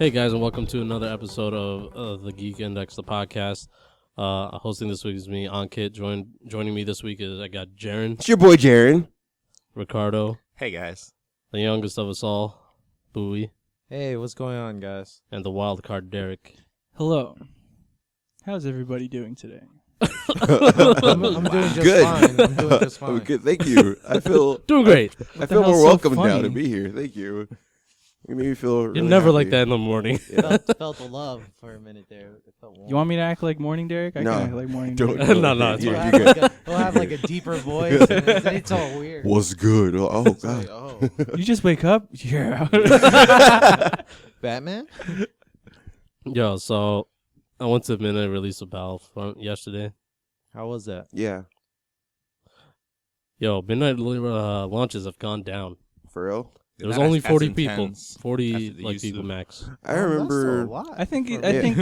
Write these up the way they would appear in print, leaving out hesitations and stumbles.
Hey guys, and welcome to another episode of the Geek Index, the podcast. Hosting this week is me, Ankit. Joining me this week is I got Jaren. It's your boy Jaren. Ricardo. Hey guys. The youngest of us all, Bowie. Hey, what's going on, guys? And the wild card, Derek. Hello. How's everybody doing today? I'm doing just Good. fine. I'm doing just fine. Good, thank you. I feel Doing great. I feel more hell's so welcome now funny? to be here. Thank you. You made me feel. You're Really never happy. like that in the morning. Felt the love for a minute there. It felt warm. You want me to act like Morning Derek? I No. can act like Morning Don't. Derek. No, it's You're fine. good. He'll have like a deeper voice. And it's all weird. What's good? Oh It's God. like, oh, You just wake up? Yeah. Batman? Yo, so I went to midnight release of Battlefront yesterday. How was that? Yeah, Yo, midnight launches have gone down. for real. There was Not only as 40 people. intense 40 as they like used people to. max. I remember. That's a lot. I think for-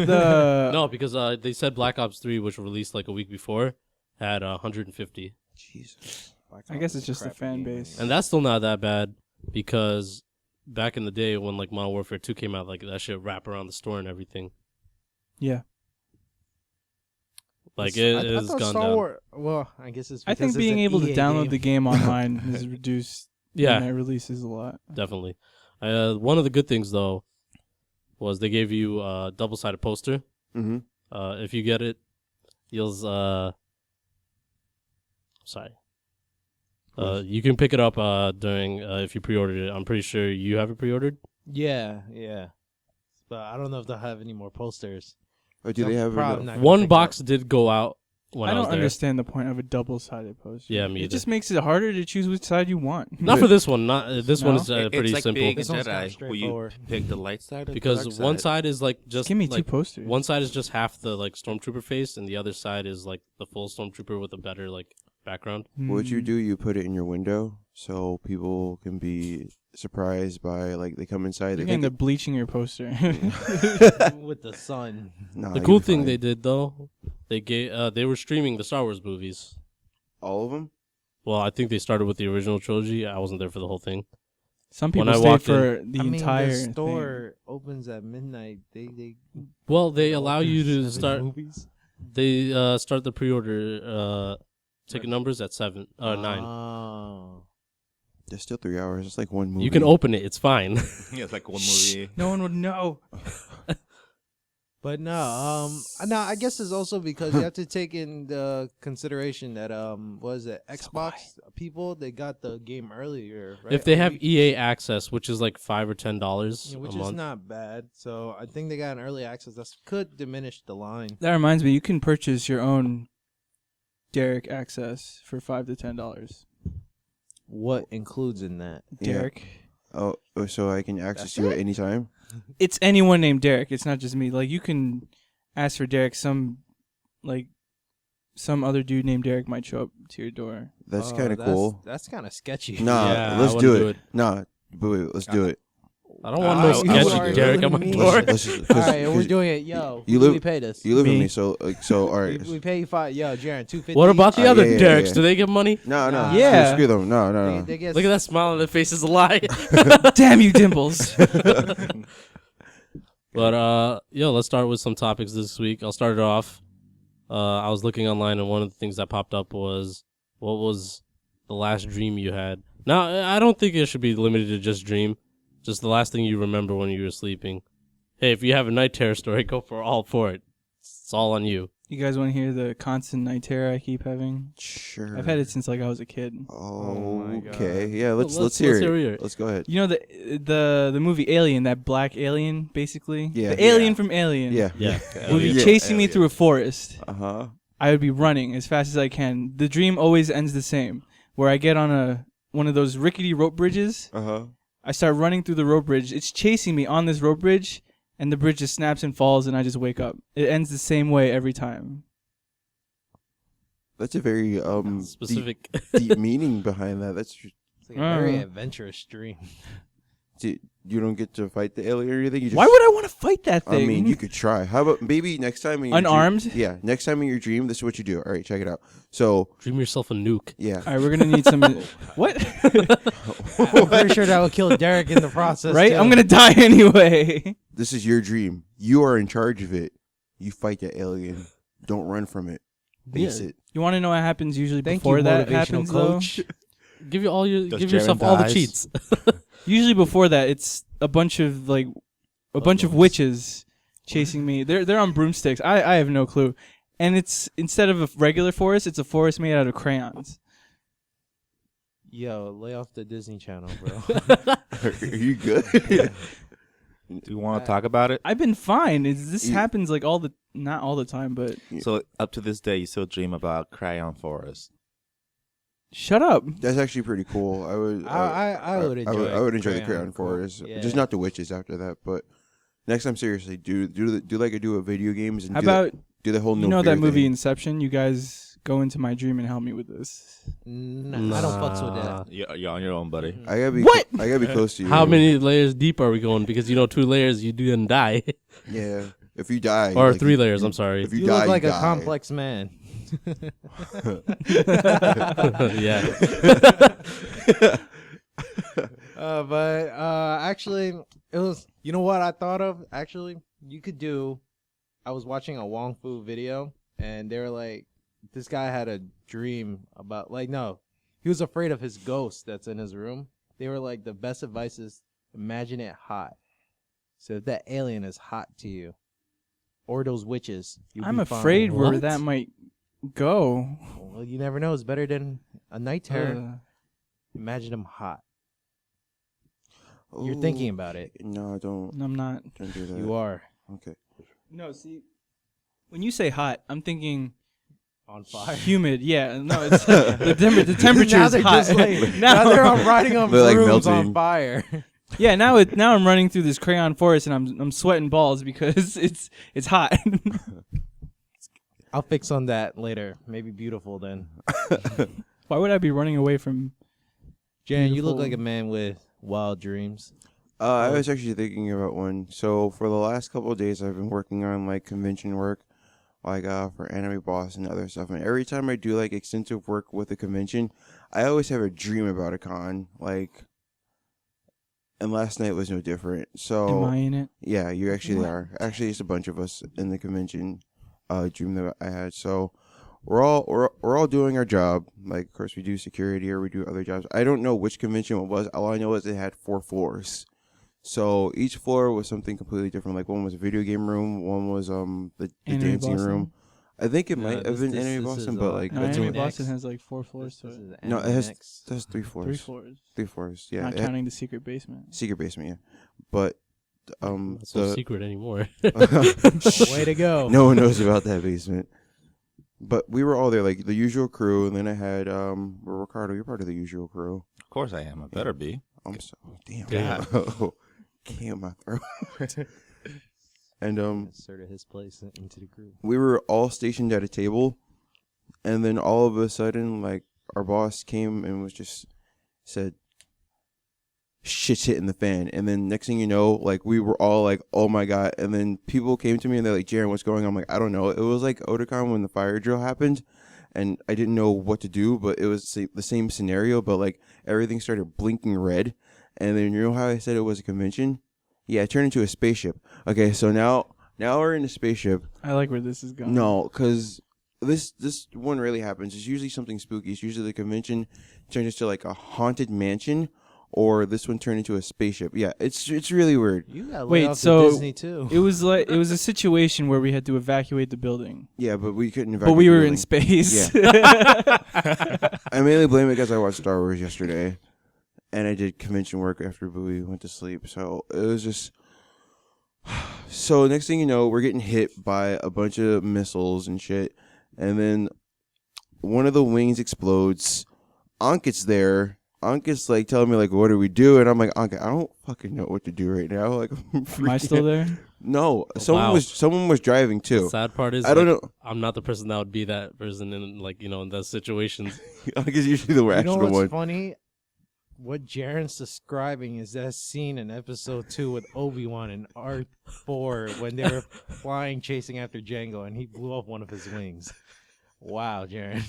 the No, because they said Black Ops 3, which released like a week before, had 150. Jesus. I guess it's just the fan base. And that's still not that bad because back in the day when like Modern Warfare 2 came out, like that shit wrap around the store and everything. yeah. Like I it has thought gone Star down. Wars. Well, I guess it's. I think because being it's an able to EA download game. the game online has reduced Yeah, midnight releases a lot. definitely. One of the good things though was they gave you a double-sided poster. Mm-hmm. If you get it, you'll sorry. You can pick it up during if you pre-ordered it. I'm pretty sure you have it pre-ordered. Yeah. But I don't know if they'll have any more posters. Oh, do they have? Probably enough? not gonna One pick box up. did go out when I I was don't there. understand the point of a double-sided poster. Yeah, me It either. just makes it harder to choose which side you want. Not for this one. Not this one No? is It's pretty like simple being a This one's kinda Jedi, where you straightforward. pick the light side or the because dark one side. side is like just Give me like, two posters. one side is just half the like stormtrooper face, and the other side is like the full stormtrooper with a better like background. What you Mm. do? You put it in your window so people can be surprised by like they come inside. You're They getting think the bleaching your poster. With the sun. Nah, The you'll cool be thing fine. they did though, they were streaming the Star Wars movies. all of them. Well, I think they started with the original trilogy. I wasn't there for the whole thing. Some When people I stay walked for the I mean, entire the thing. store opens at midnight. They Well, they allow you to 7 start. movies. They start the pre-order ticket numbers at 9. Oh. There's still 3 hours. It's like one movie. You can open it. It's fine. Yeah, it's like one movie. No one would know. But no, I guess it's also because you have to take in the consideration that what is it, Xbox people, they got the game earlier, right? If they A have week- EA access, which is like $5 or $10 yeah, a which is month. not bad. So I think they got an early access that could diminish the line. That reminds me, you can purchase your own Derek access for $5 to $10. What includes in that? Yeah. Derek. Oh, so I can access That's you it? at any time. It's anyone named Derek. It's not just me. Like you can ask for Derek. Some other dude named Derek might show up to your door. That's Oh, kind of cool. That's kind of sketchy. Nah, Yeah, I let's wouldn't do do it. Nah, but wait, let's do it. I don't want Oh, no you sketchy are Derek at my killing me. door. Let's just, All right, we're doing it. Yo, You who live- we paid us? you live with Me. me, so all right. We pay you $5. Yo, Jaren, $250. What about the other yeah, Dereks? yeah. Do they get money? No, Nah. Yeah. Screw them. No. They get Look at that smile on their face is a lie. Damn you, Dimples. But let's start with some topics this week. I'll start it off. I was looking online, and one of the things that popped up was, what was the last dream you had? Now, I don't think it should be limited to just dream. Just the last thing you remember when you were sleeping. Hey, if you have a night terror story, go for it. It's all on you. You guys want to hear the constant night terror I keep having? Sure. I've had it since like I was a kid. Oh my God. Okay. Yeah. Let's Let's hear hear it. it. Let's go ahead. You know the movie Alien, that black alien, basically. Yeah. The alien Yeah. from Alien. Yeah. Yeah. Would be Yeah. chasing me through a forest. Uh-huh. I would be running as fast as I can. The dream always ends the same, where I get on one of those rickety rope bridges. Uh-huh. I start running through the rope bridge. It's chasing me on this rope bridge, and the bridge just snaps and falls, and I just wake up. It ends the same way every time. That's a very Specific. deep meaning behind that. That's It's like a very Uh. adventurous dream. do you don't get to fight the alien or anything. You just, Why would I want to fight that I thing? mean, you could try. How about maybe next time in your Unarmed? Dream, yeah, next time in your dream, this is what you do. All right, check it out. So Dream yourself a nuke. yeah, All right, we're gonna need some. What? I'm pretty sure that would kill Derek in the process. Right? too. I'm gonna die anyway. this is your dream. You are in charge of it. You fight the alien. Don't run from it. Face it. You want to know what happens usually Thank before you, that motivational happens, coach. Give you all your. Does Give Jaren yourself all the dies? cheats. Usually before that, it's a bunch of witches chasing me. They're on broomsticks. I have no clue. And it's instead of a regular forest, it's a forest made out of crayons. Yo, lay off the Disney Channel, bro. Are you good? Do you want to talk about it? I've been fine. This You- happens like not all the time, but So up to this day, you still dream about Crayon Forest. shut up. That's actually pretty cool. I would. I would enjoy. I would enjoy the Crayon Crayon Forest. Yeah. Just not the witches after that, but next time seriously, do a video games and How do that- about do the whole you no know fear that movie thing. Inception? You guys go into my dream and help me with this. Nah, I don't fucks with that. You're on your own, buddy. I gotta be What? I gotta be close to you. How many layers deep are we going? Because 2 layers, you didn't die, Yeah, if you die, or like, 3 layers. I'm sorry. If you, You die, look like you a die. complex man. Yeah. But actually, it was. You know what I thought of? Actually, you could do. I was watching a Wong Fu video, and they were like, this guy had a dream about no, he was afraid of his ghost that's in his room. They were like, the best advice is imagine it hot. So if that alien is hot to you, or those witches, you'll I'm be fine. afraid where What? that might go. Well, you never know. It's better than a night terror. Uh, Imagine them hot. You're Ooh. thinking about it. No, don't I'm not. do that. You are Okay. No, see, when you say hot, I'm thinking on fire. humid. Yeah, no, it's the temperature now is they're hot. just like, now they're on riding on They're, like, brooms on melting. fire. Yeah, now I'm running through this crayon forest and I'm sweating balls because it's hot. I'll fix on that later. Maybe beautiful then. Why would I be running away from? Jaren, you look Beautiful. like a man with wild dreams. I was actually thinking about one. So for the last couple of days, I've been working on like convention work, like for Anime Boss and other stuff. And every time I do like extensive work with a convention, I always have a dream about a con. Like, and last night was no different. So Am I in it? yeah, you actually are. Actually, it's a bunch of us in the convention dream that I had. So we're all doing our job. Like, of course, we do security or we do other jobs. I don't know which convention it was. All I know is it had 4 floors. So each floor was something completely different. Like one was a video game room, one was the Anime dancing Boston? room. I think it No, might have this- been this- Anime this Boston, is, but like No, that's Anime only- Boston has like 4 floors to This it. is No, it has- Next. that's 3 floors. 3 floors. 3 floors. Yeah, Not it had counting the secret basement. secret basement. Yeah, but Not so secret anymore. Way to go. no one knows about that basement. But we were all there, like the usual crew, and then I had Ricardo. You're part of the usual crew. Of course I am. I better be. I'm so damn. Damn. Can't my throat. And Inserted his place into the group. we were all stationed at a table, and then all of a sudden, like our boss came and was just said, "Shit's hitting the fan." And then next thing you know, like we were all like, "Oh my god!" And then people came to me and they're like, "Jaren, what's going on?" I'm like, "I don't know." It was like Otakon when the fire drill happened, and I didn't know what to do, but it was the same scenario. But like everything started blinking red, and then you know how I said it was a convention? Yeah, it turned into a spaceship. Okay, so now we're in a spaceship. I like where this is going. No, because this one really happens. It's usually something spooky. It's usually the convention turns into like a haunted mansion, or this one turned into a spaceship. Yeah, it's really weird. You got Wait, laid off to so Disney too. It was a situation where we had to evacuate the building, Yeah, but we couldn't. but we evacuate were the in building. space. I mainly blame it because I watched Star Wars yesterday, and I did convention work after we went to sleep. So it was just. So next thing you know, we're getting hit by a bunch of missiles and shit, and then one of the wings explodes. Ankit's there. Ankit's like telling me like, "What do we do?" And I'm like, "Ankit, I don't fucking know what to do right now." Like, Am I still there? No, Wow. someone was driving too. The sad part is, I don't like, know. I'm not the person that would be that person in in those situations. Ankit's usually the You know rational what's one. funny? What Jaren's describing is that scene in episode 2 with Obi-Wan and R4 when they were flying, chasing after Jango, and he blew off one of his wings. Wow, Jaren.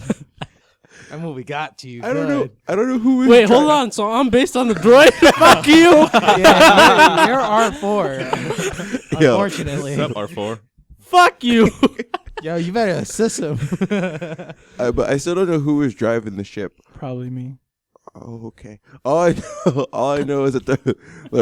That movie got to you. I don't good. know. I don't know who is. Wait, hold on. So I'm based on the droid? Fuck you. Yeah, you're R4. Yo. Unfortunately. What's up, R4? Fuck you. Yo, you better assist him. But I still don't know who was driving the ship. Probably me. Oh, okay. All I know is that the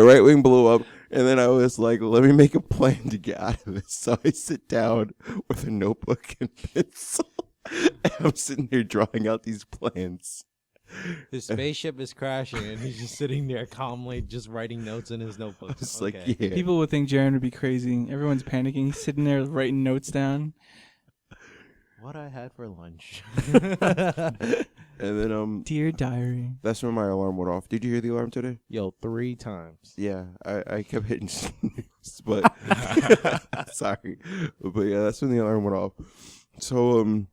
right wing blew up, and then I was like, let me make a plan to get out of this. So I sit down with a notebook and pencil, and I'm sitting there drawing out these plans. His spaceship is crashing, and he's just sitting there calmly, just writing notes in his notebook. It's like, yeah. People would think Jaren would be crazy. Everyone's panicking. He's sitting there writing notes down. What I had for lunch. And then Dear diary. that's when my alarm went off. Did you hear the alarm today? Yo, 3 times. Yeah, I kept hitting snooze, but sorry, but yeah, that's when the alarm went off. So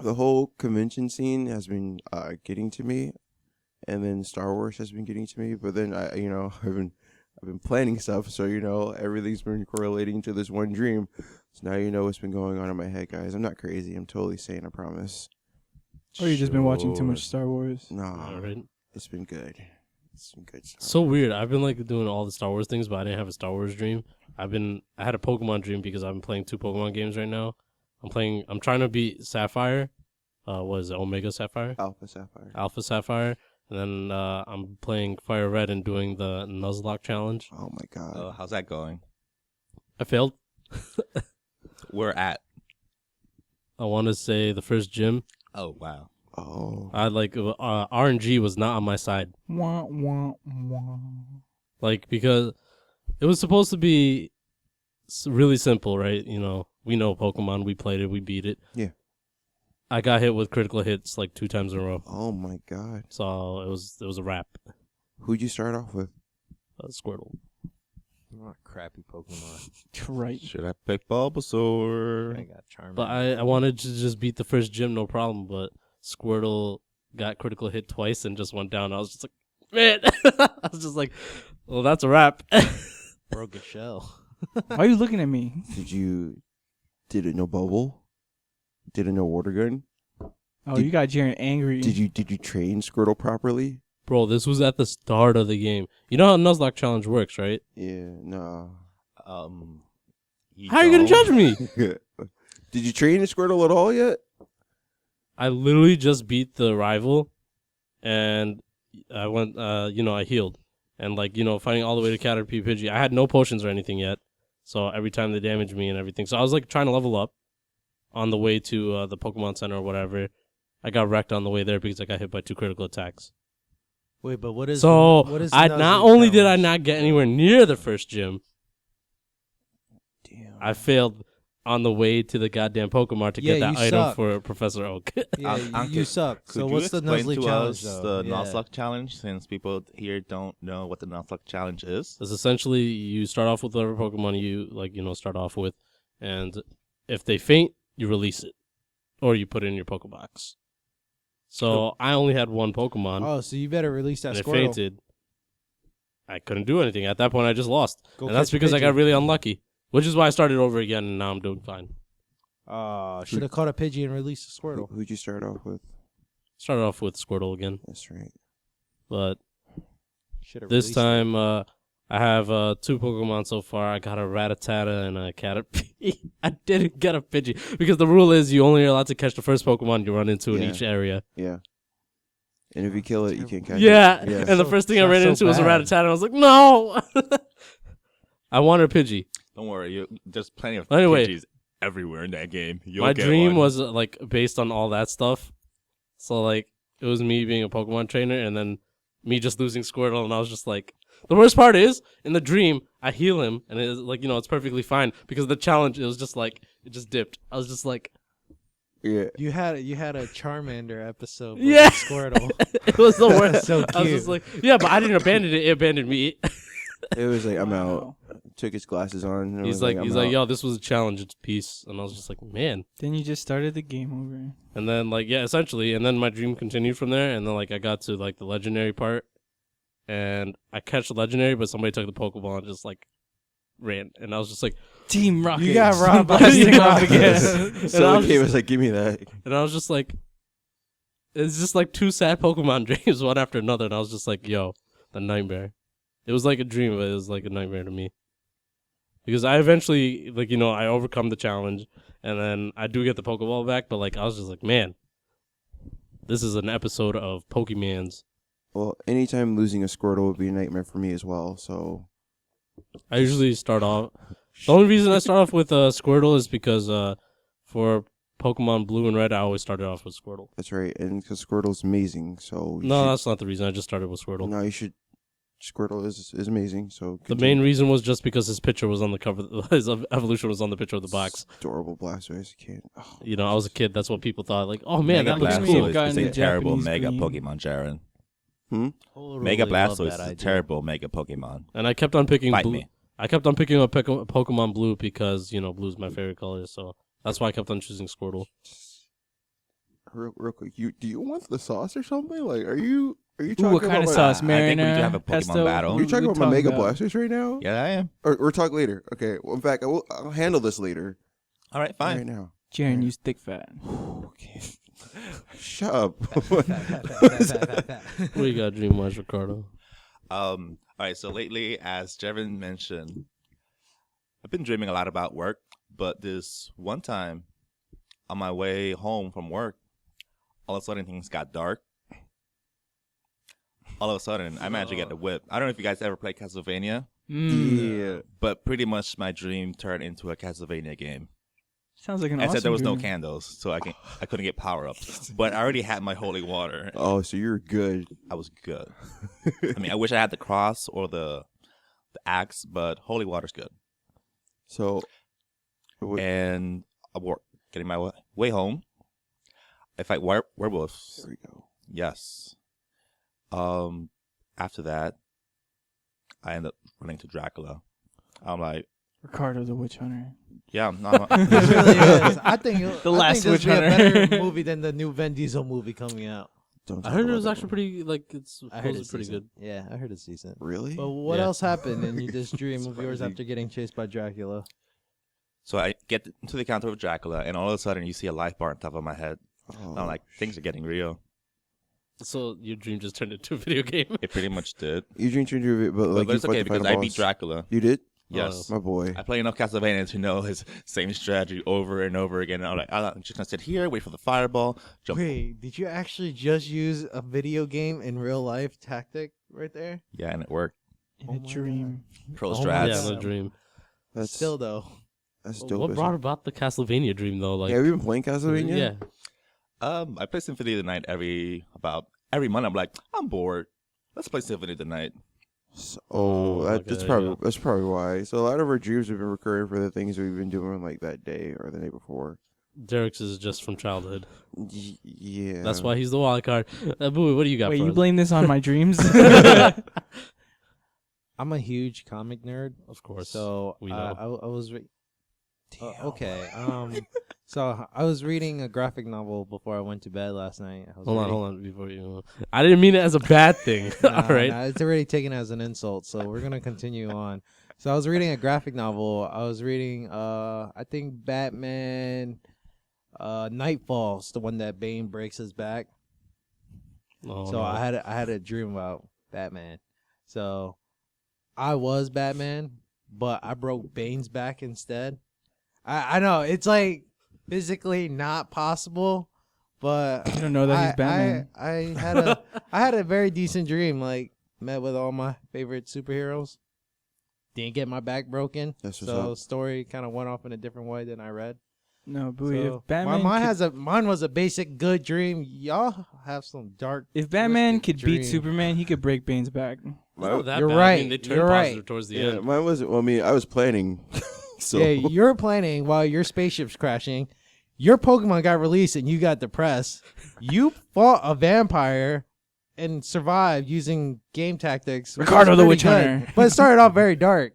the whole convention scene has been getting to me, and then Star Wars has been getting to me. But then I've been planning stuff, so everything's been correlating to this one dream. So now you know what's been going on in my head, guys. I'm not crazy. I'm totally sane. I promise. Or you just been watching too Sure. much Star Wars. Nah, All right. it's been good. It's been good. So weird. I've been like doing all the Star Wars things, but I didn't have a Star Wars dream. I had a Pokemon dream because I've been playing 2 Pokemon games right now. I'm trying to beat Sapphire. What is it? Omega Sapphire? Alpha Sapphire. Alpha Sapphire. And then I'm playing Fire Red and doing the Nuzlocke challenge. Oh my god. Oh, how's that going? I failed. We're at. I want to say the first gym. Oh, wow. Oh. I like RNG was not on my side. Wah, wah, wah. Like, because it was supposed to be really simple, right? We know Pokemon. We played it. We beat it. Yeah. I got hit with critical hits like 2 times in a row. Oh my god. So it was a wrap. Who'd you start off with? Squirtle. What a crappy Pokemon. Right. Should I pick Bulbasaur? I got Charmander. But I wanted to just beat the first gym, no problem. But Squirtle got critical hit twice and just went down. I was just like, man. I was just like, well, that's a wrap. broke a shell. Why are you looking at me? Did it no bubble? Did it no water gun? Oh, you got Jaren angry. Did you train Squirtle properly? Bro, this was at the start of the game. You know how Nuzlocke challenge works, right? Yeah, no. How are you gonna don't? judge me? Did you train the Squirtle at all yet? I literally just beat the rival, and I went, I healed. And, fighting all the way to Caterpie Pidgey. I had no potions or anything yet, so every time they damaged me and everything. So I was, trying to level up on the way to the Pokemon Center or whatever. I got wrecked on the way there because I got hit by 2 critical attacks. Wait, but what is So, what is I the not Nuzlocke only did I challenge? not get anywhere near the first gym, Damn. I failed on the way to the goddamn Pokemon to Yeah, get that you item suck. for Professor Oak. Yeah, Ankit, you suck. Could So you what's the explain Nuzlocke to challenge, us though? the Nuzlocke challenge, since people here don't know what the Nuzlocke challenge is? It's essentially you start off with whatever Pokemon you start off with, and if they faint, you release it, or you put it in your Pokebox. So I only had one Pokemon, Oh, so you better release that and it Squirtle. fainted. I couldn't do anything at that point. I just lost, Go and that's catch a because I got Pidgey. really unlucky. Which is why I started over again, and now I'm doing fine. Should have caught a Pidgey and released a Squirtle. Who'd you start off with? Started off with Squirtle again, That's right. but Should've this released time I have 2 Pokemon so far. I got a Rattata and a Caterpie. I didn't get a Pidgey because the rule is you only are allowed to catch the first Pokemon you run into in Yeah. each area. Yeah. And if you kill it, you can't catch Yeah, it. Yeah. and the So- first thing I that's ran so into was a bad. Rattata, and I was like, no! I wanted a Pidgey. Don't worry, there's plenty of Anyway. Pidgeys everywhere in that game. You'll My get dream one. was based on all that stuff. So it was me being a Pokemon trainer, and then me just losing Squirtle, and I was just like, the worst part is, in the dream, I heal him, and it's it's perfectly fine, because the challenge, it was just it just dipped. I was just like, Yeah. You had a Charmander episode. With Yeah. Squirtle. it was the worst. So I was cute. just like, yeah, but I didn't abandon it, it abandoned me. It was like, I'm Wow. out. Took his glasses on. And He's was like, I'm out. yo, this was a challenge, it's peace. And I was just like, man. Then you just started the game over. And then, yeah, essentially. And then my dream continued from there. And then, I got to, the legendary part. and I catch the legendary, but somebody took the Pokeball and just like ran, and I was just like, Team Rocket. You got robbed by blasting Team off Rocket. again. So I was okay, just- was like, give me that. and I was just like, it's just like two sad Pokemon dreams, one after another, and I was just like, yo, the nightmare. It was like a dream, but it was like a nightmare to me. Because I eventually, like, you know, I overcome the challenge, and then I do get the Pokeball back, but like, I was just like, man, this is an episode of Pokemans. Well, anytime losing a Squirtle would be a nightmare for me as well. So I usually start off. The only reason I start off with Squirtle is because for Pokemon Blue and Red, I always started off with Squirtle. that's right, and because Squirtle's amazing. So you No, should- that's not the reason. I just started with Squirtle. no, you should. Squirtle is amazing. So The main reason was just because his picture was on the cover. His evolution was on the picture of the box. adorable Blastoise kid. Oh, You know, I was a kid. That's what people thought. Like, oh man, Mega that looks Blastoise. cool. Blastoise Got is in a the terrible Japanese Mega green. Pokemon, Jaren. Totally Mega love that Blastoise is a idea. terrible Mega Pokemon. And I kept on picking Fight blue. me. I kept on picking up Pokemon Blue because, you know, blue's my favorite color. So that's why I kept on choosing Squirtle. real quick, do you want the sauce or something? Like, are you Ooh, talking what kind about of my, sauce? I think we do Marinara, have a Pokemon pesto? battle. Are you talking What about my Mega about? Blasters right now? Yeah, I am. Or we'll talk later. Okay. Well, in fact, I'll handle this later. All right, fine. Right now. Jaren, use thick fat. Okay. Shut up. What do you got, Dream Wise, Ricardo? All right, so lately, as Jaren mentioned, I've been dreaming a lot about work, but this one time on my way home from work, all of a sudden things got dark. All of a sudden, I managed to get the whip. I don't know if you guys ever played Castlevania, Yeah. but pretty much my dream turned into a Castlevania game. Sounds like an I awesome said there was no dream. candles, so I couldn't get power ups. But I already had my holy water. Oh, so you're good. I was good. I mean, I wish I had the cross or the axe, but holy water's good. So, And getting my way home, I fight werewolves. there we go. Yes. After that, I end up running to Dracula. I'm like, Ricardo the Witch Hunter. yeah, no, It really is. I think The last this Witch would be a Hunter. better movie than the new Vin Diesel movie coming out. Don't I talk heard it about was that actually one. pretty, like, it's I heard supposedly it's pretty decent. good. Yeah, I heard it's decent. Really? But what Yeah. else happened in this dream of yours Surprising. after getting chased by Dracula? So I get to the counter of Dracula, and all of a sudden you see a life bar on top of my head. Oh. And I'm like, things are getting real. So your dream just turned into a video game. It pretty much did. You drink into it, but like But you it's okay fight because the I final beat boss. Dracula. You did, Yes. my boy. I play enough Castlevania to know his same strategy over and over again. And I'm like, I'm just gonna sit here, wait for the fireball, jump. Wait, did you actually just use a video game in real life tactic right there? Yeah, and it worked. In Oh a my dream. Pro Oh my strats. Yeah, God. no dream. That's Still though. that's What dope. brought about the Castlevania dream though? Like, Yeah, have you been playing Castlevania? yeah. I play Symphony of the Night every month. I'm like, I'm bored. Let's play Symphony of the Night. That's okay, probably yeah. that's probably why. So a lot of our dreams have been recurring for the things we've been doing like that day or the day before. Derek's is just from childhood. Yeah, That's why he's the wild card. Boo, what do you got Wait, for you us? blame this on my dreams? I'm a huge comic nerd, Of course. so we know. I was okay. So I was reading a graphic novel before I went to bed last night. Hold on, before you. I didn't mean it as a bad thing. All right. Nah, it's already taken as an insult, so we're gonna continue on. So I was reading a graphic novel. I was reading, I think Batman, Nightfall's the one that Bane breaks his back. Oh, So no. I had a dream about Batman. So I was Batman, but I broke Bane's back instead. I know it's like physically not possible, but You don't know that he's Batman. I had a very decent dream. Like met with all my favorite superheroes. Didn't get my back broken. That's what's So up. story kind of went off in a different way than I read. No, Bowie. So If Batman, mine was a basic good dream. Y'all have some dark. if Batman twisted could beat dream. Superman, he could break Bane's back. It's not that You're bad. I right. mean, they turned You're positive right. towards the Yeah, end. mine wasn't. Well, I mean, I was planning. So Yeah, you're planning while your spaceship's crashing. Your Pokemon got released and you got depressed. You fought a vampire and survived using game tactics. which Ricardo was the pretty Witch good, Hunter. But it started off very dark.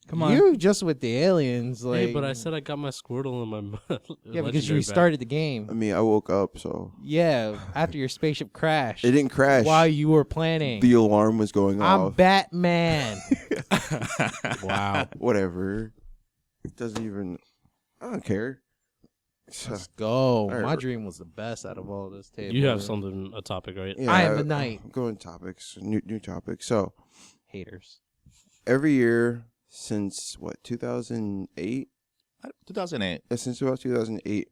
Come on. You just with the aliens, like. Hey, but I said I got my Squirtle in my Yeah, because you legendary restarted the I game. mean, I woke up, so Yeah, after your spaceship crashed. it didn't crash. While you were planning. The alarm was going I'm off. Batman. bag. Wow. Whatever. It doesn't even. I don't care. Let's go. Alright. My dream was the best out of all this table. You have a topic, right? Yeah, I am a knight. I'm going topics, new topics. So Haters. every year since what 2008? 2008. Since about 2008,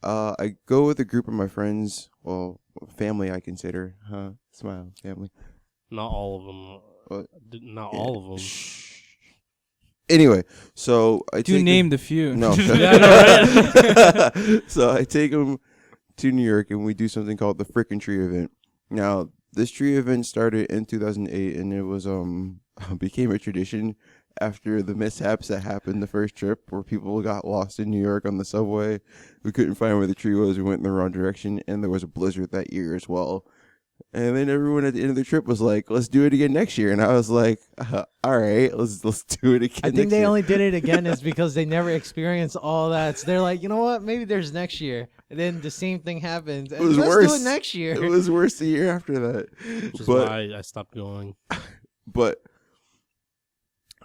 I go with a group of my friends. Well, family, I consider. Smile, family. Not all of them. What? Not all of them. Shh. Anyway, so I Do take name the few. No. Yeah, I know, So I take them to New York and we do something called the Frickin' Tree event. Now, this tree event started in 2008 and it was became a tradition after the mishaps that happened the first trip where people got lost in New York on the subway. We couldn't find where the tree was. We went in the wrong direction and there was a blizzard that year as well. And then everyone at the end of the trip was like, let's do it again next year. And I was like, all right, let's do it again I think next they year. only did it again is because they never experienced all that. So they're like, you know what? Maybe there's next year. And then the same thing happens. And It was let's worse. do it next year. It was worse the year after that. Which is But why I stopped going. But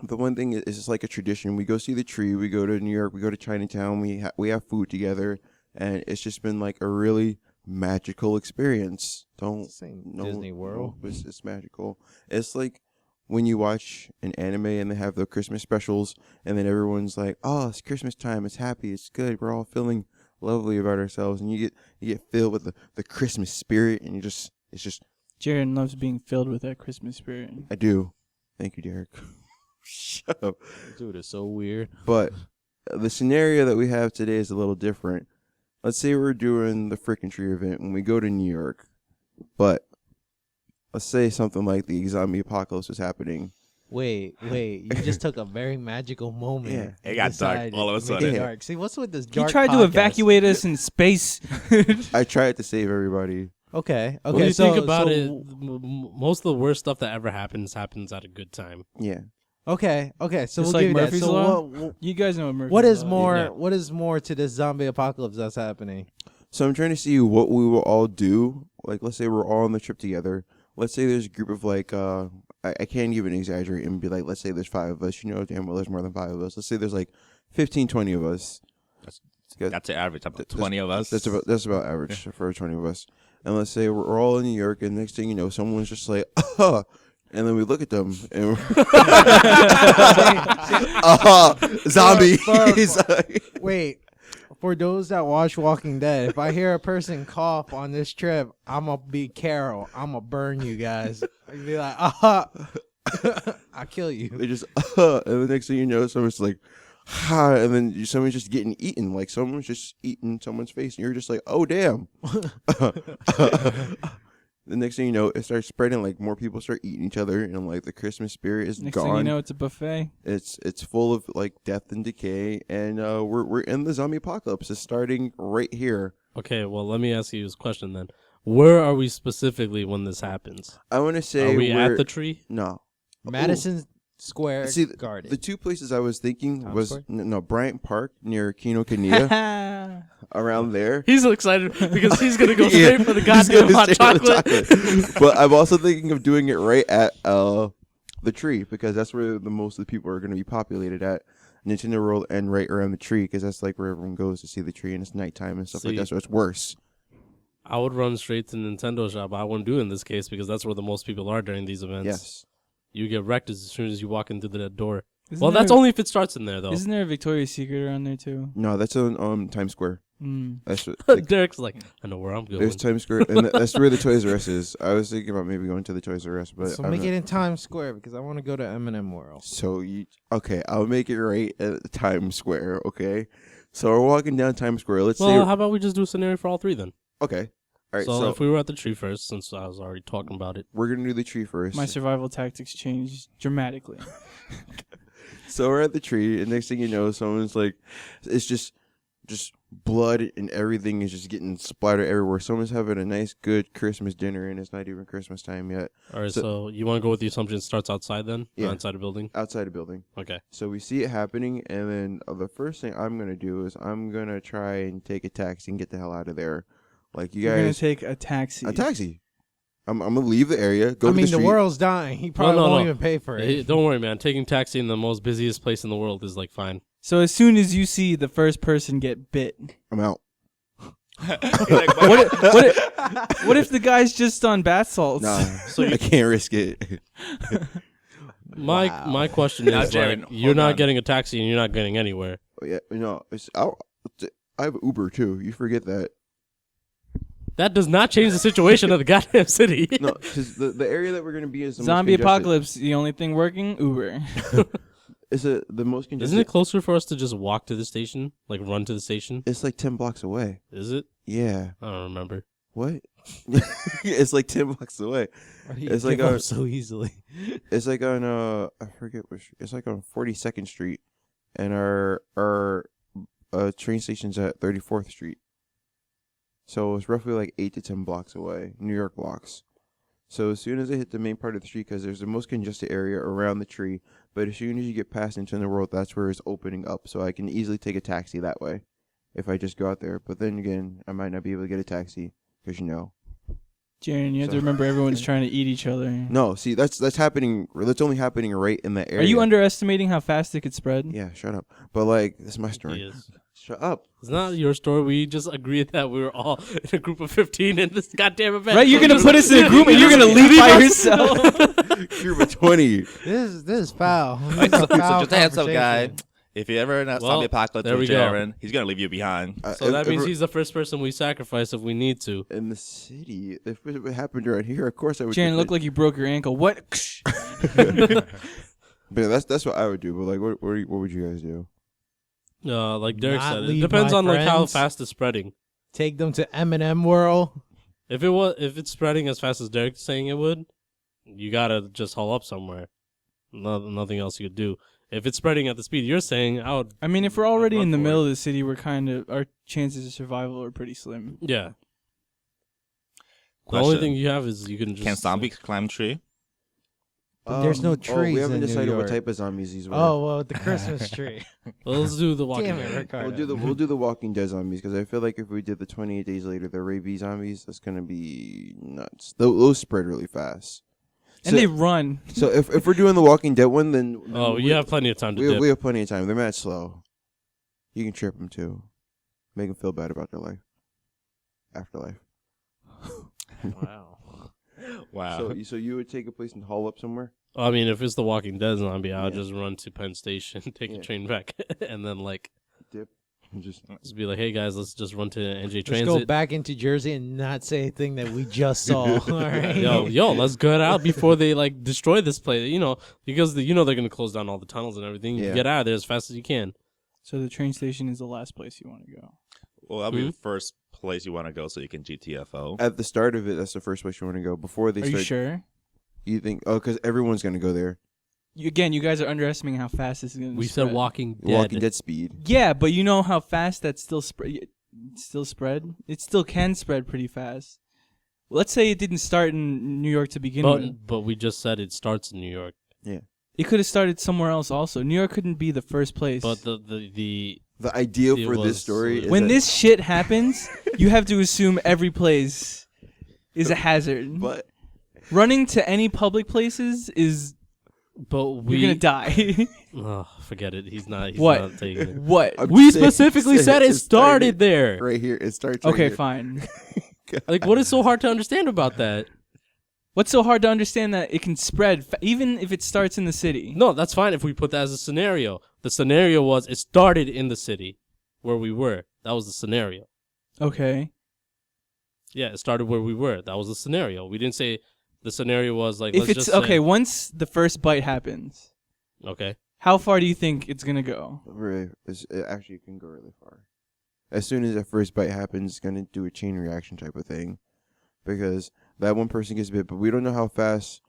the one thing is, it's just like a tradition. We go see the tree. We go to New York. We go to Chinatown. We have food together, and it's just been like a really magical experience. Disney World. No, it's magical. It's like when you watch an anime and they have the Christmas specials, and then everyone's like, "Oh, it's Christmas time. It's happy. It's good. We're all feeling lovely about ourselves," and you get filled with the Christmas spirit, and it's just. Jaren loves being filled with that Christmas spirit. I do. Thank you, Derek. Shut up. Dude, it's so weird. But the scenario that we have today is a little different. Let's say we're doing the Frickin' Tree event when we go to New York, but let's say something like the zombie apocalypse is happening. Wait. You just took a very magical moment. Yeah. and It got dark decided all of a to make it sudden. Dark. See, what's with this He dark tried to podcast? evacuate us in space. I tried to save everybody. Okay. When you so, think about so- it, most of the worst stuff that ever happens at a good time. Yeah. Okay. So Just we'll like give you Murphy's that. So Law? You guys know Murphy's what is Law. more? Yeah. What is more to this zombie apocalypse that's happening? So I'm trying to see what we will all do. Like, let's say we're all on the trip together. Let's say there's a group of like, I can't even exaggerate and be like, let's say there's 5 of us. You know damn well there's more than 5 of us. Let's say there's like 15, 20 of us. That's the average. About 20 of us. That's about average for 20 of us. And let's say we're all in New York, and next thing you know, someone's just like, and then we look at them, and zombies. Wait. For those that watch Walking Dead, if I hear a person cough on this trip, I'm going to be Carol. I'm going to burn you guys. I'd be like, I'll kill you. They just, and the next thing you know, someone's like, and then someone's just getting eaten. Like someone's just eating someone's face, and you're just like, oh, damn. The next thing you know, it starts spreading. Like more people start eating each other, and like the Christmas spirit is Next gone. thing you know, it's a buffet. It's full of like death and decay, and we're in the zombie apocalypse. It's starting right here. Okay, well, let me ask you this question then. Where are we specifically when this happens? I want to say Are we we're, at the tree? no Madison Square See, Garden. The 2 places I was thinking Times was Square? no Bryant Park near Kinokuniya, around there. He's excited because he's going to go Yeah, straight for the he's goddamn gonna hot stay for the chocolate. chocolate. But I'm also thinking of doing it right at the tree because that's where the most of the people are going to be populated at. Nintendo World and right around the tree because that's like where everyone goes to see the tree and it's nighttime and stuff like See. that. So it's worse. I would run straight to Nintendo shop. I wouldn't do it in this case because that's where the most people are during these events. Yes. You get wrecked as soon as you walk into that door. Isn't Well, there- that's only if it starts in there, though. Isn't there a Victoria's Secret around there too? No, that's on Times Square. Mm. That's what, Derek's like, I know where I'm going. there's Times Square, and that's where the Toys R Us is. I was thinking about maybe going to the Toys R Us, but So I'm make not- it in Times Square because I want to go to M&M World. So okay? I'll make it right at Times Square. Okay, so we're walking down Times Square. Let's Well, say how about we just do a scenario for all three then? okay. All right, so, so if we were at the tree first, since I was already talking about it. we're gonna do the tree first. My survival tactics changed dramatically. So we're at the tree, and next thing you know, someone's like, it's just blood and everything is just getting splattered everywhere. Someone's having a nice, good Christmas dinner, and it's not even Christmas time yet. All right, so you want to go with the assumption it starts outside then? Yeah. Not inside a building? Outside a building. Okay. So we see it happening, and then the first thing I'm going to do is I'm going to try and take a taxi and get the hell out of there. Like, you You're gonna guys... take a taxi. A taxi. I'm going to leave the area, go to the the street. world's dying. He probably no. won't even pay for it. Hey, don't worry, man. Taking taxi in the most busiest place in the world is like fine. So as soon as you see the first person get bit, I'm out. what if the guy's just on bath salts? Nah, I can't risk it. My question Now, is, Jaren, like, you're hold not on. getting a taxi and you're not getting anywhere. Oh, yeah, no, I have Uber too. You forget that. That does not change the situation of the goddamn city. No, because the area that we're gonna be is the Zombie most congested. apocalypse. The only thing working, Uber. It's the most congested. Isn't it closer for us to just walk to the station? Like run to the station? It's like 10 blocks away. Is it? Yeah. I don't remember. What? It's like 10 blocks away. Why do you It's like give up a- so easily. It's like on I forget which. It's like on 42nd Street, and our train station's at 34th Street. So it's roughly like 8 to 10 blocks away, New York blocks. So as soon as I hit the main part of the street, because there's the most congested area around the tree, but as soon as you get past into the world, that's where it's opening up. So I can easily take a taxi that way, if I just go out there. But then again, I might not be able to get a taxi because Jaren, you have to So- remember everyone's trying to eat each other. No, see that's happening. That's only happening right in that area. Are you underestimating how fast it could spread? Yeah, shut up. But like, this is my story. Yes. Shut up. It's not your story. We just agreed that we were all in a group of 15 in this goddamn event. Right? You're gonna put us in a group and you're gonna leave by yourself. Group of 20. This is foul. This Alright, is so a foul just a heads up, guy. conversation. If you're ever in a Well, zombie apocalypse there with we go. Jaren, he's gonna leave you behind. So that means he's the first person we sacrifice if we need to. in the city. If it happened around here, of course I would. Jaren, looked like you broke your ankle. What? But that's what I would do. But like, what would you guys do? Like Derek Not said, it leave depends my on like how friends. fast it's spreading. Take them to M&M World. If it's spreading as fast as Derek's saying it would, you gotta just haul up somewhere. Nothing else you could do. If it's spreading at the speed you're saying, I would. I mean, if we're already run in the for middle it. of the city, our chances of survival are pretty slim. Yeah. The Question. only thing you have is you can just. Can zombies climb tree? But there's no we trees haven't in New decided what York. type of zombies these were. Oh, well, the Christmas tree. Well, let's do the walking. Damn it, Dead. Ricardo. we'll do the Walking Dead zombies because I feel like if we did the 28 days later, the rabies zombies, that's gonna be nuts. Those spread really fast. And So- they run. So if we're doing the Walking Dead one, then Oh, you have plenty of time to we dip. have plenty of time. They're mad slow. You can trip them too, make them feel bad about their life, afterlife. Wow. Wow. So you would take a place and haul up somewhere? I mean, if it's the Walking Dead zombie, I'll Yeah. just run to Penn Station, take Yeah. a train back, and then like Dip. And just just be like, "Hey guys, let's just run to NJ Let's Transit." go back into Jersey and not say a thing that we just saw. All right. Yo, let's get out before they like destroy this place. You know, because they're gonna close down all the tunnels and everything. You Yeah. get out of there as fast as you can. So the train station is the last place you want to go. Well, that'll be the first place you want to go so you can GTFO. at the start of it, that's the first place you want to go before they Are start. you sure? You think? Oh, because everyone's gonna go there. Again, you guys are underestimating how fast this is going to We spread. said Walking Dead. Walking Dead speed. Yeah, but you know how fast that still spread. Still spread. It still can spread pretty fast. Let's say it didn't start in New York to begin with. But we just said it starts in New York. It could have started somewhere else also. New York couldn't be the first place. But the The idea It for this was- story is when that- this shit happens, you have to assume every place is a hazard. but Running to any public places is but we you're gonna die. Oh, forget it. He's not What? taking it. What? I'm We saying- specifically said it started there. right here. It starts. Right Okay, here. fine. Like, what is so hard to understand about that? What's so hard to understand that it can spread even if it starts in the city? No, that's fine if we put that as a scenario. The scenario was it started in the city where we were. That was the scenario. Okay. Yeah, it started where we were. That was the scenario. We didn't say the scenario was like. If let's it's just okay, say- once the first bite happens, Okay. how far do you think it's gonna go? Really, it actually can go really far. As soon as that first bite happens, it's gonna do a chain reaction type of thing, because that one person gets bit, but we don't know how fast.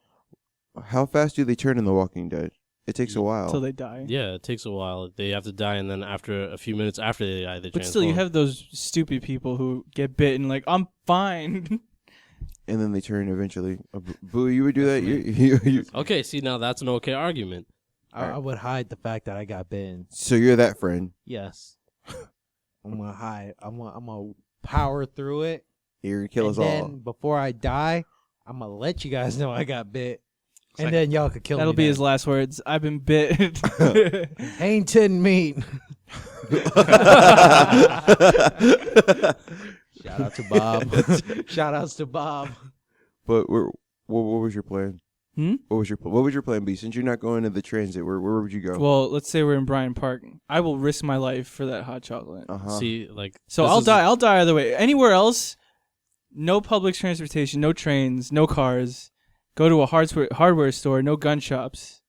How fast do they turn in The Walking Dead? It takes a while. Till they die. Yeah, it takes a while. They have to die, and then after a few minutes after they die, they But still, you transform. have those stupid people who get bit and like, I'm fine. And then they turn eventually. Boo, you would do that? You Okay, see, now that's an okay argument. I would hide the fact that I got bitten. So you're that friend. Yes. I'm gonna hide. I'm gonna power through it. You're going to kill And us then all. before I die, I'm gonna let you guys know I got bit. It's And like- then y'all could kill That'll me. be then. his last words. I've been bit. Hainton meat. Shout out to Bob. Shout outs to Bob. But what was your plan? Hmm? What would your plan be? Since you're not going to the transit, where would you go? Well, let's say we're in Bryant Park. I will risk my life for that hot chocolate. Uh-huh. See, like, So this I'll is- die. I'll die either way. Anywhere else, no public transportation, no trains, no cars. Go to a hardware store, no gun shops.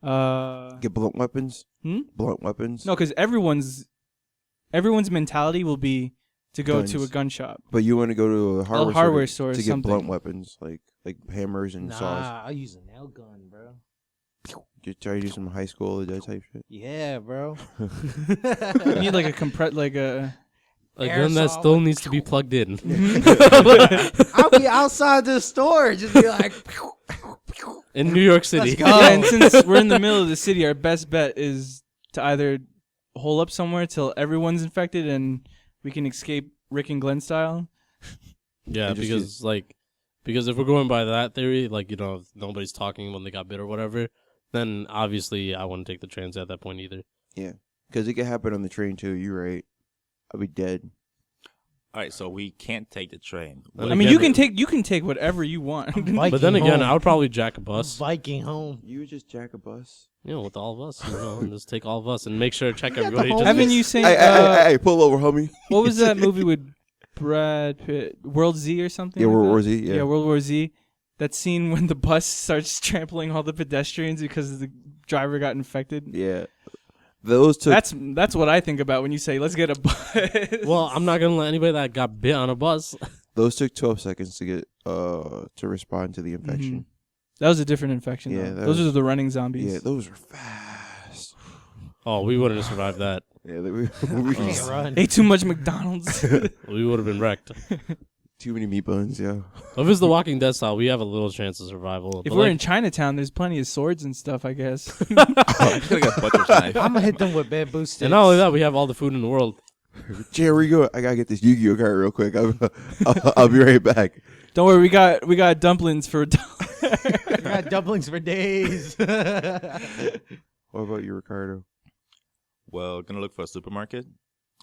Get blunt weapons? Hmm? Blunt weapons? No, because everyone's mentality will be to go to a Guns. gun shop. But you want to go to a hardware store store to or get blunt something. weapons, like hammers and saws. Nah, I'll use a nail gun, bro. You try to do some high school that type shit. Yeah, bro. You need like a A gun that Airsoft. still needs to be plugged in. I'll be outside the store, just be like, In New York City. Let's go. Yeah, and since we're in the middle of the city, our best bet is to either hole up somewhere till everyone's infected and we can escape Rick and Glenn style. Yeah, And just because if we're going by that theory, like, you know, if nobody's talking when they got bit or whatever, then obviously I wouldn't take the transit at that point either. Yeah. Because it could happen on the train, too. You're right. I'll be dead. All right, so we can't take the train. Then I mean, again- you can take whatever you want. But then again, I would probably jack a bus, Viking home. You would just jack a bus? you know, with all of us, you know, and just take all of us and make sure to check got the everybody. whole- just- Haven't you seen Hey, pull over, homie. what was that movie with Brad Pitt? World Z or something? Yeah, like World that? War Z. Yeah. World War Z. That scene when the bus starts trampling all the pedestrians because the driver got infected. Yeah. Those took. That's what I think about when you say let's get a bus. Well, I'm not gonna let anybody that got bit on a bus. Those took 12 seconds to get to respond to the infection. Mhm. That was a different infection. Yeah, though. that Those was- are the running zombies. Yeah, those were fast. Oh, we wouldn't have survived that. Yeah, we Can't run. Ate too much McDonald's. We would have been wrecked. too many meat buns, yeah. If it's the Walking Dead style, we have a little chance of survival. If But we're like, in Chinatown, there's plenty of swords and stuff, I guess. I'm just gonna get a butcher's knife. I'm gonna hit them with bamboo sticks. and not only that, we have all the food in the world. Jay, where you go? I gotta get this Yu-Gi-Oh card real quick. I'll be right back. Don't worry, we got dumplings for I got dumplings for days. What about you, Ricardo? Well, gonna look for a supermarket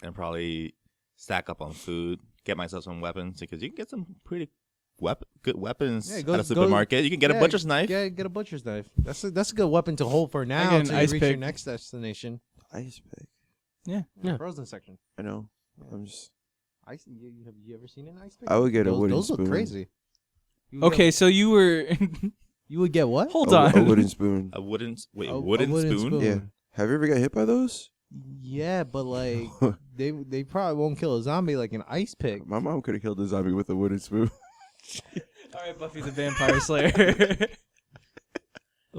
and probably stack up on food. Get myself some weapons because you can get some pretty good weapons Yeah, at go- a supermarket. You can get a butcher's knife. Yeah, get a butcher's knife. That's a good weapon to hold for now get an until you ice reach your pick. next destination. Ice pick. Yeah. Frozen section. I know. I'm just. Ice. Have you ever seen an ice pick? I would get a those, wooden those spoon. look crazy. You would Okay, so you were get- you would get what? hold A on. wooden spoon. A wooden A wooden wooden spoon. spoon. Yeah. Have you ever got hit by those? Yeah, but like they probably won't kill a zombie like an ice pick. My mom could have killed a zombie with a wooden spoon. All right, Buffy the Vampire Slayer. The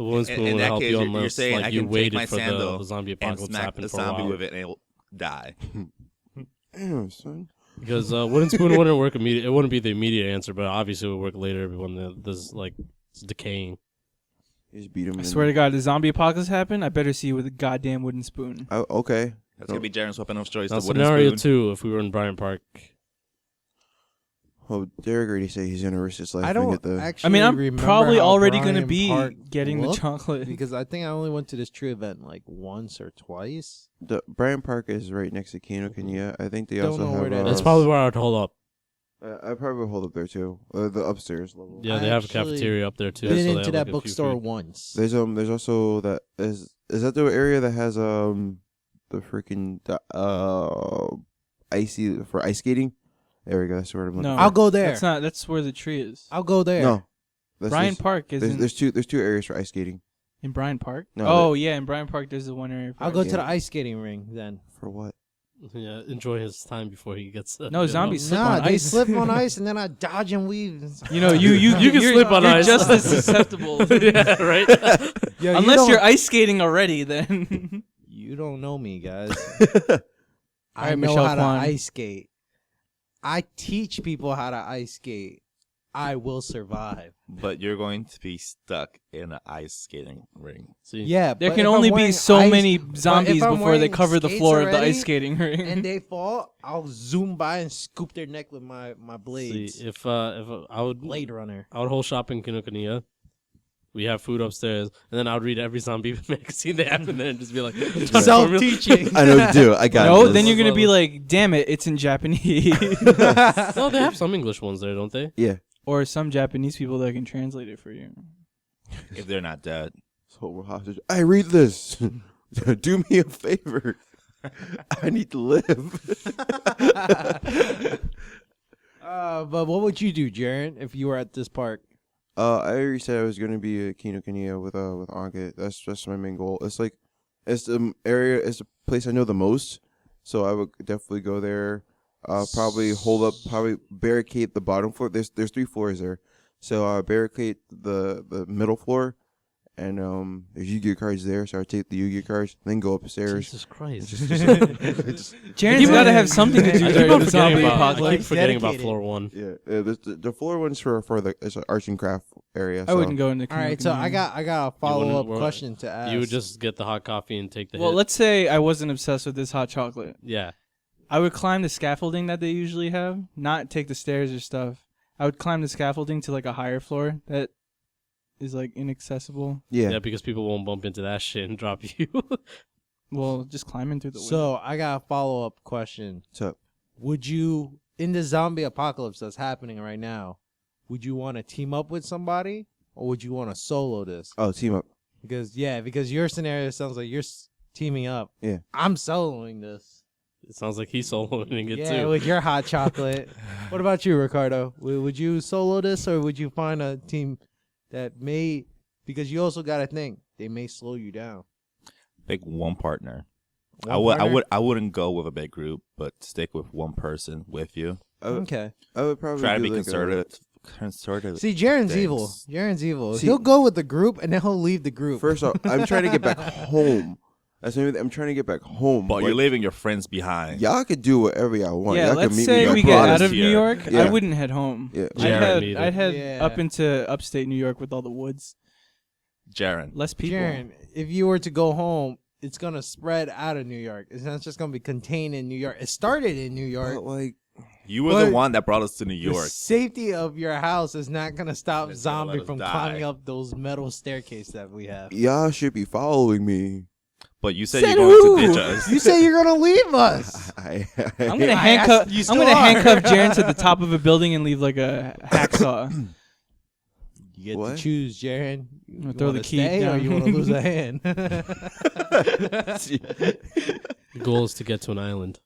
wooden spoon In will that help case, you you're unless saying like I you can take waited my for sandal the zombie and apocalypse to smack happen the for a zombie while. with it and it'll die. Damn, son. Because wooden spoon wouldn't work immediate. It wouldn't be the immediate answer, but obviously it would work later when this like it's decaying. You just beat him. I swear to God, the zombie apocalypse happen. I better see you with a goddamn wooden spoon. Okay. That's gonna be Jaren's weapon of choice. Now, The wooden scenario spoon. 2, if we were in Bryant Park, Well, Derek already said he's gonna risk his life I and don't get the. actually. I mean, I'm remember probably how already gonna Bryant be Park getting the looked, chocolate. because I think I only went to this tree event like once or twice. The Bryant Park is right next to Kino Kenya. I think they Don't also know have. where that that's is. probably where I would hold up. I probably would hold up there too. The upstairs level. Yeah, I they have a actually cafeteria up there too. Been so they into have, that like, a few bookstore food. once. There's also that is that the area that has the freaking icy for ice skating? There we go. That's where I'm looking. No, I'll go there. That's where the tree is. I'll go there. No, that's Bryant just- Park is There's two areas for ice skating. in Bryant Park. No, Oh yeah, in Bryant Park there's the one area. For I'll go ice. to the ice skating ring then. For what? Yeah, enjoy his time before he gets. No, zombies slip Nah, on they ice. slip on ice and then I dodge and weave. You know, you You can you're- slip on you're ice. just as susceptible. Yeah, right. Yo, Unless you're ice skating already, then. You don't know me, guys. I Alright, know Michelle how to Kwan. ice skate. I teach people how to ice skate. I will survive. But you're going to be stuck in an ice skating ring. See, Yeah, There but can if I'm only be wearing so ice- many but if zombies I'm before they wearing cover the skates floor of the already ice skating ring. and they fall, I'll zoom by and scoop their neck with my see, blades. if I would Blade Runner. I would whole shop in Kinokuniya. We have food upstairs, and then I would read every zombie magazine they have in there and just be like, Self-teaching. I know what to do. I got No, this. then you're gonna be like, damn it, it's in Japanese. No, they have some English ones there, don't they? Yeah. Or some Japanese people that can translate it for you. If they're not dead. So we're hostage. I read this. Do me a favor. I need to live. But what would you do, Jaren, if you were at this park? I already said I was gonna be a Kinokuniya with Ankit. That's my main goal. It's like it's the area, it's the place I know the most, so I would definitely go there. Probably barricade the bottom floor. There's 3 floors there, so barricade the middle floor, and there's Yu-Gi-Oh cards there. So I take the Yu-Gi-Oh cards, then go upstairs. Jesus Christ! Jaren's got to have something to do I during keep the forgetting zombie about, I apocalypse. keep forgetting about Dedicated. floor 1. Yeah, the floor one's for the it's an arts and craft area. I wouldn't go into. All right, so I got a follow up wouldn't- question to ask. You would just get the hot coffee and take the Well, hit. let's say I wasn't obsessed with this hot chocolate. Yeah. I would climb the scaffolding that they usually have, not take the stairs or stuff. I would climb the scaffolding to like a higher floor that is like inaccessible. Yeah, because people won't bump into that shit and drop you. Well, just climbing through the window. So I got a follow up question. So Would you, in the zombie apocalypse that's happening right now, would you want to team up with somebody or would you want to solo this? team up. Because your scenario sounds like you're teaming up. Yeah. I'm soloing this. It sounds like he's soloing it Yeah, too. with your hot chocolate. What about you, Ricardo? Would you solo this or would you find a team that may, because you also got to think, they may slow you down. Pick one partner. One partner? I wouldn't go with a big group, but stick with one person with you. Okay. I would probably Try to do be like conservative. See, Jaren's Thanks. evil. Jaren's evil. See- He'll go with the group and then he'll leave the group. First off, I'm trying to get back home. That's maybe I'm trying to get back home. But Like, you're leaving your friends behind. y'all could do whatever y'all want. yeah, Y'all let's could meet say me we at get Broadway. out of here. New York. Yeah. I wouldn't head home. Yeah. Jaren I'd head either. up into upstate New York with all the woods. Jaren. Less people. Jaren, if you were to go home, it's going to spread out of New York. It's not just going to be contained in New York. It started in New York. But, like, You were the But one that brought us to New The York. safety of your house is not going to stop It's gonna let zombie us from die. climbing up those metal staircase that we have. y'all should be following me. But you said Said you're going to who? ditch us. You say you're going to leave us. I I'm gonna I handcuff. asked- you I'm still gonna are. handcuff Jaren to the top of a building and leave like a hacksaw. You get What? to choose, Jaren. You gonna throw wanna the key stay or down. you want to lose a hand? The goal is to get to an island.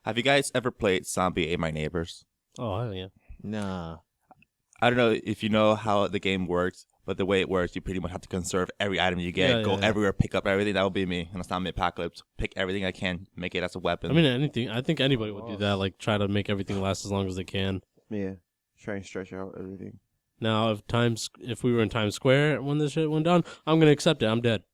Have you guys ever played Zombie Ate My Neighbors? Oh, hell yeah. Nah. I don't know if you know how the game works, but the way it works, you pretty much have to conserve every item you get, Yeah, go yeah. everywhere, pick up everything. That would be me. And it's not apocalypse. Pick everything I can, make it as a weapon. I mean, anything. I think anybody would do that. Like, try to make everything last as long as they can. Yeah. Try and stretch out everything. Now, if we were in Times Square when this shit went down, I'm gonna accept it. I'm dead.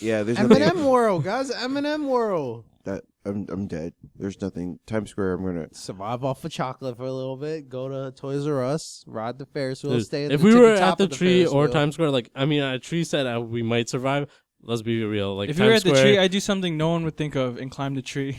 Yeah, there's nothing M&M World, guys. M&M World. that I'm dead. There's nothing. Times Square, I'm gonna. Survive off of chocolate for a little bit. Go to Toys R Us. Ride the Ferris wheel. Dude, Stay at if the we were tippy top at the of the tree Ferris or wheel. Times Square, like, I mean, a tree said we might survive. Let's be real. Like, If you were Times at the Square, tree, I'd do something no one would think of and climb the tree.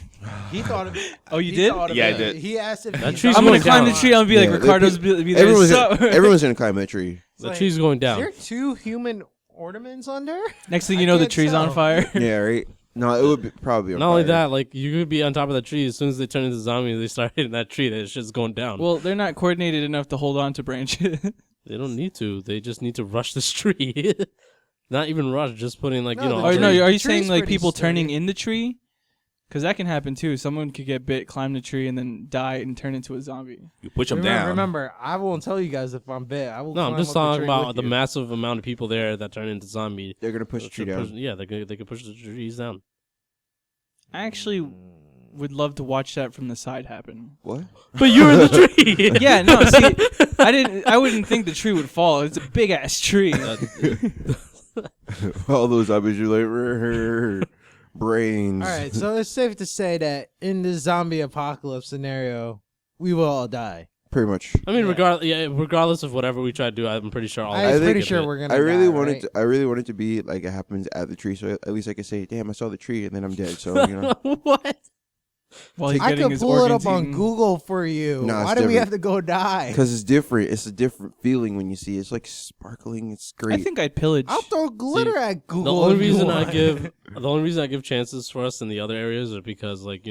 He thought of it. Oh, you He did? thought of Yeah, I it. did. He asked if That he tree's thought I'm gonna going of it. climb down. the tree. I'm gonna be like, Yeah, Ricardo's be there. Everyone's Sup? everyone's gonna climb that tree. the Like, tree's going Is down. there 2 human ornaments under? Next thing I you know, the can't tree's on tell. fire. Yeah, right. No, it would be probably. On Not only fire. that, like, you could be on top of that tree. As soon as they turn into zombies, they start hitting that tree. That shit's going down. Well, they're not coordinated enough to hold on to branches. They don't need to. They just need to rush this tree. Not even rush, just putting, like, No, you know. the Or tree- no, are the you saying tree's like pretty people turning sturdy. in the tree? Because that can happen too. Someone could get bit, climb the tree, and then die and turn into a zombie. you push them down. Remember, I won't tell you guys if I'm bit. I will. No, I'm climb just up the talking tree about with the you. massive amount of people there that turn into zombie. They're gonna push the tree down. Yeah, they could push the trees down. I actually would love to watch that from the side happen. What? But you're in the tree. Yeah, no, see, I wouldn't think the tree would fall. It's a big ass tree. All those zombies are like brains. All right, so it's safe to say that in this zombie apocalypse scenario, we will all die. Pretty much. I mean, Yeah. regardless of whatever we try to do, I'm pretty sure all. I'm of us pretty get sure bit. we're gonna. I really die, wanted right? to. I really wanted to be like it happens at the tree, so at least I could say, "Damn, I saw the tree," and then I'm dead. So you know, What? While he's I getting could his pull it organs up on eaten. Google for you. No, it's Why do we different. have to go die? because it's different. It's a different feeling when you see it. It's like sparkling. It's I great. think I'd pillage. I'll throw glitter at Google. The only if you reason I want. give the only reason I give chances for us in the other areas are because like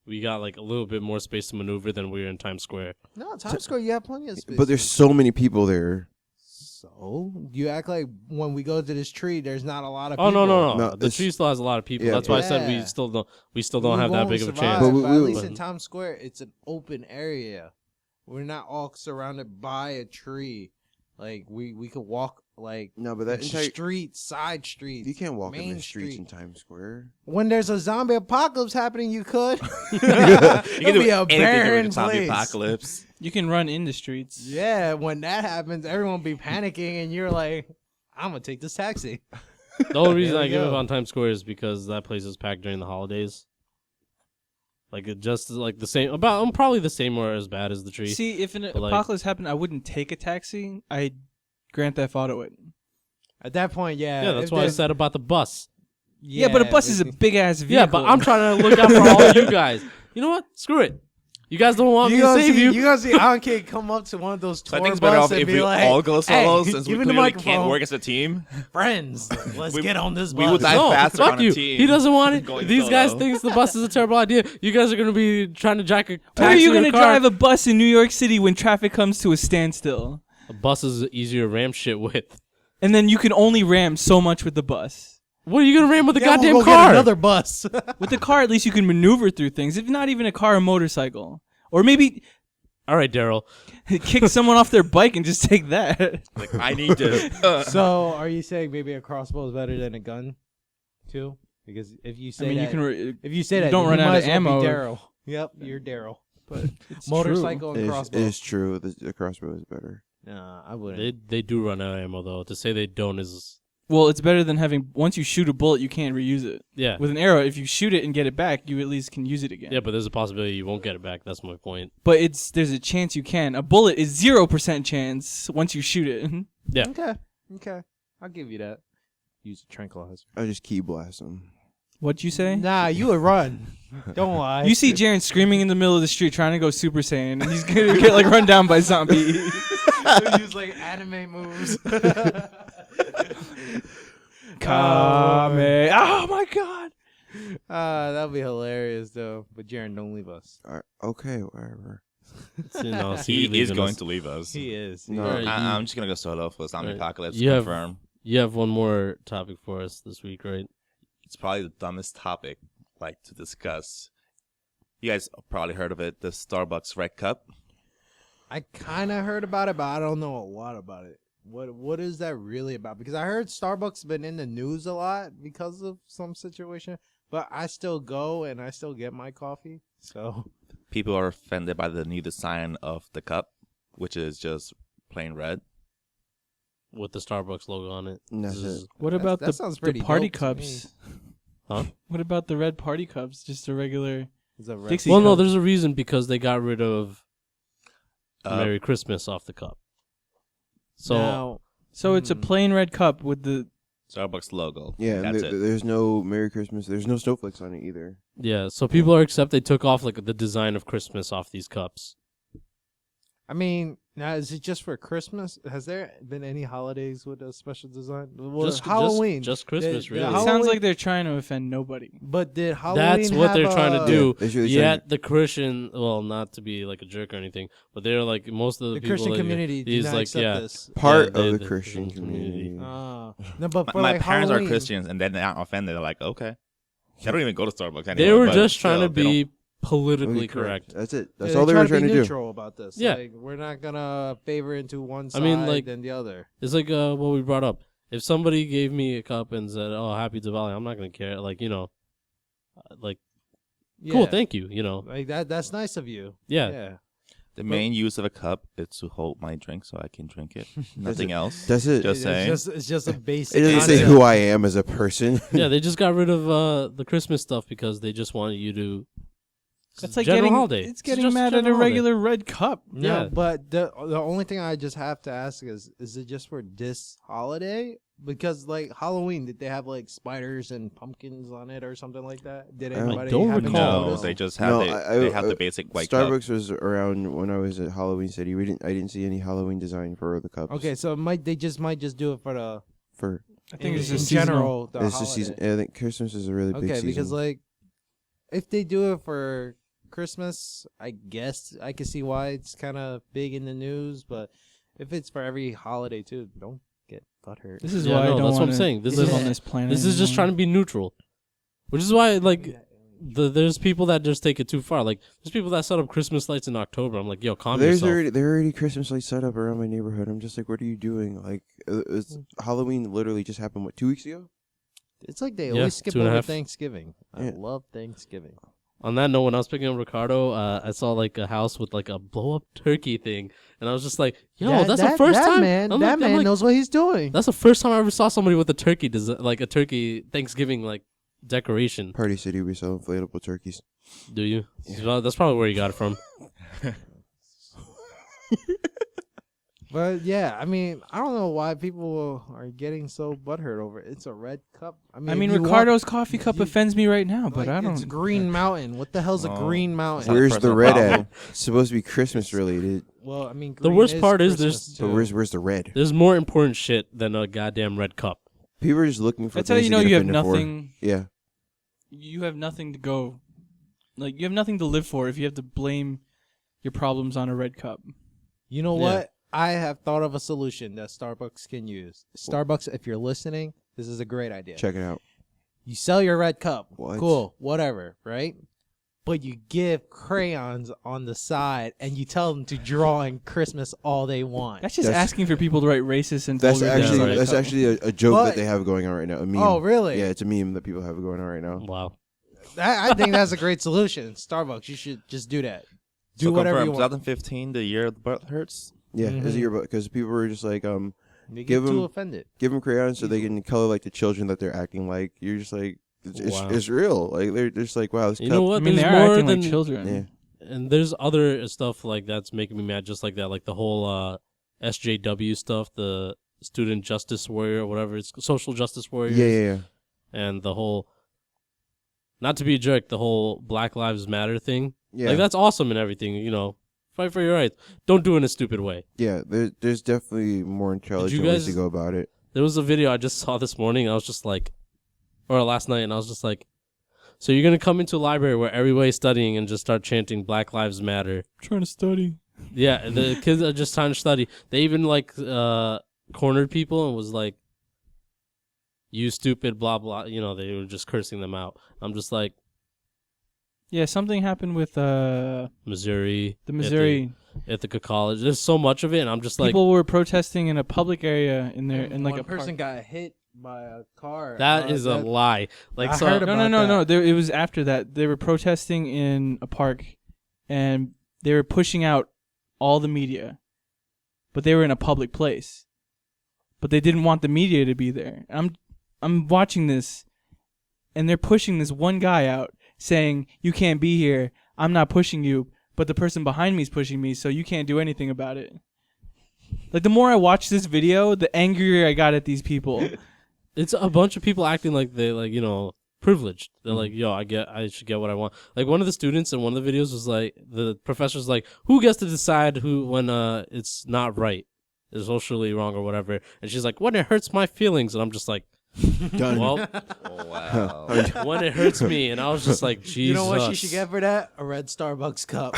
we got like a little bit more space to maneuver than we were in Times Square. No, Times Square, you have plenty of space. But there's so many people there. so you act like when we go to this tree, there's not a lot of Oh people. no! No, The it's- tree still has a lot of people. Yeah, That's why I but- said we Yeah. still don't We have that won't big of a survive, chance. But But, we- at least but- in Times Square, it's an open area. We're not all surrounded by a tree. Like we could walk like No, but that entire streets, side streets. you can't walk in Main the streets Street. in Times Square. When there's a zombie apocalypse happening, you could. You can do be a anything barren during the zombie place. apocalypse. You can run in the streets. Yeah, when that happens, everyone will be panicking, and you're like, "I'm gonna take this taxi." The only reason There I we give go. up on Times Square is because that place is packed during the holidays. Like it just like the same I'm probably the same or as bad as the tree. See, if an But, like- apocalypse happened, I wouldn't take a taxi. I'd Grand Theft Auto it. At that point, yeah. Yeah, that's if what I there's- said about the bus. Yeah, but a bus is a big ass vehicle. Yeah, but I'm trying to look out for all of you guys. You know what? Screw it. You guys don't want me to gonna save see, you. You gonna see Ankit come up to one of those So tour I think it's better bus off and if be we like, all go solo "Hey, since we give me the clearly can't microphone. work as a team. Friends, let's We- get on this we bus." will die No, faster fuck on a you. team He doesn't want it. going These guys solo. think the bus is a terrible idea. You guys are gonna be trying to jack a taxi. How are you going gonna to drive a bus in New York City when traffic comes to a standstill? A bus is easier to ram shit with. And then you can only ram so much with the bus. What are you gonna ram with the Yeah, goddamn we'll go car? Get another bus. With the car, at least you can maneuver through things. If not even a car or motorcycle, or maybe All right, Daryl. kick someone off their bike and just take that. Like I need to. So, are you saying maybe a crossbow is better than a gun, too? Because if you say I mean, that, you can. if you say you that, don't then run you out might of as well be ammo. Daryl. Yep, you're Daryl. But it's Motorcycle It and is, crossbow. it is true. The crossbow is better. Nah, I wouldn't. They do run out of ammo though. To say they don't is Well, it's better than having. Once you shoot a bullet, you can't reuse it. yeah. With an arrow, if you shoot it and get it back, you at least can use it again. Yeah, but there's a possibility you won't get it back. That's my point. But there's a chance you can. A bullet is 0% chance once you shoot it. Yeah. Okay, I'll give you that. Use a tranquilizer. I just key blast them. What'd you say? Nah, you would run. Don't lie. You see Jaren screaming in the middle of the street trying to go Super Saiyan, and he's gonna get like run down by zombies. use like anime moves. Kame. Oh my god. That'd be hilarious though. But Jaren, don't leave us. Okay, whatever. He is going to leave us. He is. No. Alright, I'm just gonna go solo for zombie Alright. apocalypse. You have- Confirm. You have one more topic for us this week, right? It's probably the dumbest topic like to discuss. You guys probably heard of it, the Starbucks Red Cup. I kind of heard about it, but I don't know a lot about it. What is that really about? Because I heard Starbucks been in the news a lot because of some situation, but I still go and I still get my coffee. So People are offended by the new design of the cup, which is just plain red. With the Starbucks logo on it. And that's This is- it. What That's- about that sounds the pretty party dope to me. cups? Huh? What about the red party cups? Just a regular. it's a red Dixie Well, no, cup. there's a reason because they got rid of Uh, Merry Christmas off the cup. So Now, So it's a plain red cup with the. Starbucks logo. Yeah, and That's it. there's no Merry Christmas. There's no snowflakes on it either. yeah, so people are upset they took off like the design of Christmas off these cups. I mean, now is it just for Christmas? Has there been any holidays with a special design? Well, Just Halloween. just Christmas, The really. It Halloween- sounds like they're trying to offend nobody. But did Halloween That's what have they're trying to a- do. That's really Yet the Christian, well, not to be like a jerk or anything, but they're like most of the, The people. Christian like, community did these not like accept yeah, this. Part Yeah, of the the Christian Christian community. community. No, but for my like parents Halloween, are Christians, and then they're not offended. They're like, okay. They don't even go to Starbucks anymore. they were but just trying to still, they don't- be politically correct. That's it. Yeah, That's all they try were to be trying to do. neutral about this. Yeah. Like, we're not gonna favor into one side I mean, like- than the other. It's like what we brought up. If somebody gave me a cup and said, "Oh, happy Diwali," I'm not gonna care. Like like, Yeah. cool, thank you. Like that. That's nice of you. Yeah. Yeah. The main use of a cup is to hold my drink so I can drink it. Nothing else. That's it. Just saying. It's just a basic. It doesn't say concept. who I am as a person. Yeah, they just got rid of the Christmas stuff because they just wanted you to. That's like general getting holiday. It's getting just mad at a general holiday. regular red cup. No, Yeah. but the only thing I just have to ask is it just for this holiday? Because like Halloween, did they have like spiders and pumpkins on it or something like that? Did anybody don't happen to recall. No, notice? they just have they have the basic white cup. Starbucks was around when I was at Halloween City. I didn't see any Halloween design for the cups. Okay, so they just might just do it for the For I think it's in just general. The it's holiday. the season. I think Christmas is a really big Okay, season. because like if they do it for Christmas, I guess I can see why it's kind of big in the news. But if it's for every holiday too, don't get butthurt. This is Yeah, why I no, don't that's what I'm wanna saying. This live is- on this planet. This is just trying to be neutral, which is why like there's people that just take it too far. Like there's people that set up Christmas lights in October. I'm like, yo, calm yourself. There are already Christmas lights set up around my neighborhood. I'm just like, what are you doing? Like, Halloween literally just happened. What, 2 weeks ago? It's like they Yeah, always skip 2.5. over Thanksgiving. I Yeah. love Thanksgiving. On that note, when I was picking up Ricardo, I saw like a house with like a blow up turkey thing, and I was just like, yo, that's the first time. I'm That man like, knows what he's doing. that's the first time I ever saw somebody with a turkey, like a turkey Thanksgiving like decoration. Party City, we sell inflatable turkeys. Do you? Yeah. So that's probably where you got it from. But yeah, I mean, I don't know why people are getting so butthurt over it. It's a red cup. I mean, if you Ricardo's coffee cup you- offends me right now, but like, I It's don't. Green Mountain. What the hell's a Oh, Green it's Mountain? not a Where's the personal red problem. at? It's supposed to be Christmas related. Well, I mean, The green worst part is Christmas, But too. where's the red? There's more important shit than a goddamn red cup. People are just looking for That's how things you to know get you have offended for. nothing. Yeah. You have nothing to go. Like you have nothing to live for if you have to blame your problems on a red cup. You know Yeah. what? I have thought of a solution that Starbucks can use. Starbucks, if you're listening, this is a great idea. Check it out. You sell your red cup. What? Cool, whatever, right? But you give crayons on the side and you tell them to draw in Christmas all they want. That's just That's- asking for people to write racist and That's vulgar actually- things on a that's cup. actually a joke But- that they have going on right now. A meme. Oh, really? Yeah, it's a meme that people have going on right now. Wow. I think that's a great solution. Starbucks, you should just do that. Do So whatever confirm, you want. 2015, the year the butt hurts. Yeah, it's a Mhm. year because people were just like, You give get too 'em- offended. give them crayons so they can color like the children that they're acting like. You're just like, Wow. it's real. Like they're just like, wow, this You cup. know I what? mean, they There's are more acting than like children. Yeah. and there's other stuff like that's making me mad, just like that, like the whole SJW stuff, the student justice warrior, or whatever it's social justice warriors, Yeah. and the whole. Not to be a jerk, the whole Black Lives Matter thing. Yeah. Like that's awesome and everything, you know. Fight for your rights. Don't do it in a stupid way. Yeah, there's definitely more intelligent guys- ways to go about it. There was a video I just saw this morning. I was just like, or last night, and I was just like, so you're gonna come into a library where everybody's studying and just start chanting Black Lives Matter? Trying to study. Yeah, the kids are just trying to study. They even like cornered people and was like, "You stupid, blah blah." You know, they were just cursing them out. I'm just like, Yeah, something happened with Missouri, the Missouri Ithaca College. There's so much of it, and I'm just like, people were protesting in a public area in there, in like One a person park. got hit by a car. that is a that- lie. Like, I so heard No, about no, no, no. that. There, it was after that. They were protesting in a park, and they were pushing out all the media, but they were in a public place. But they didn't want the media to be there. I'm watching this, and they're pushing this one guy out, saying, "You can't be here. I'm not pushing you, but the person behind me is pushing me, so you can't do anything about it." Like the more I watch this video, the angrier I got at these people. it's a bunch of people acting like they like, you know, privileged. They're like, yo, I should get what I want. Like one of the students in one of the videos was like, the professor's like, who gets to decide who when it's not right, is socially wrong or whatever? And she's like, when it hurts my feelings, and I'm just like, Done. well, Oh, wow. when it hurts me, and I was just like, Jesus. You know what she should get for that? A red Starbucks cup.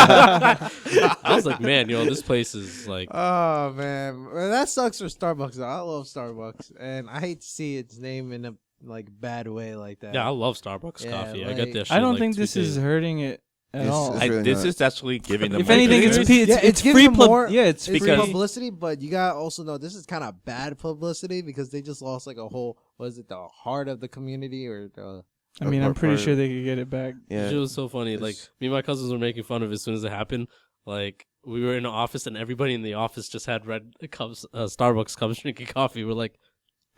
I was like, man, yo, this place is like, Oh man, well, that sucks for Starbucks. Though. I love Starbucks, and I hate to see its name in a like bad way like that. yeah, I love Starbucks Yeah, coffee. I like- get that shit. I don't like think 2 this is days. hurting it at It's- all. it's really This not. is actually giving them. If anything, it's motivation. P- it's, Yeah, it's it's free giving pub- more- Yeah, it's It's free. publicity, but you got also know this is kind of bad publicity because they just lost like a whole. Was it the heart of the community or the? I mean, I'm Or pretty part sure of- they could get it back. Yeah. It was so funny. Like It's- me and my cousins were making fun of it as soon as it happened. like we were in an office and everybody in the office just had red cups, Starbucks cups, drinking coffee. We're like,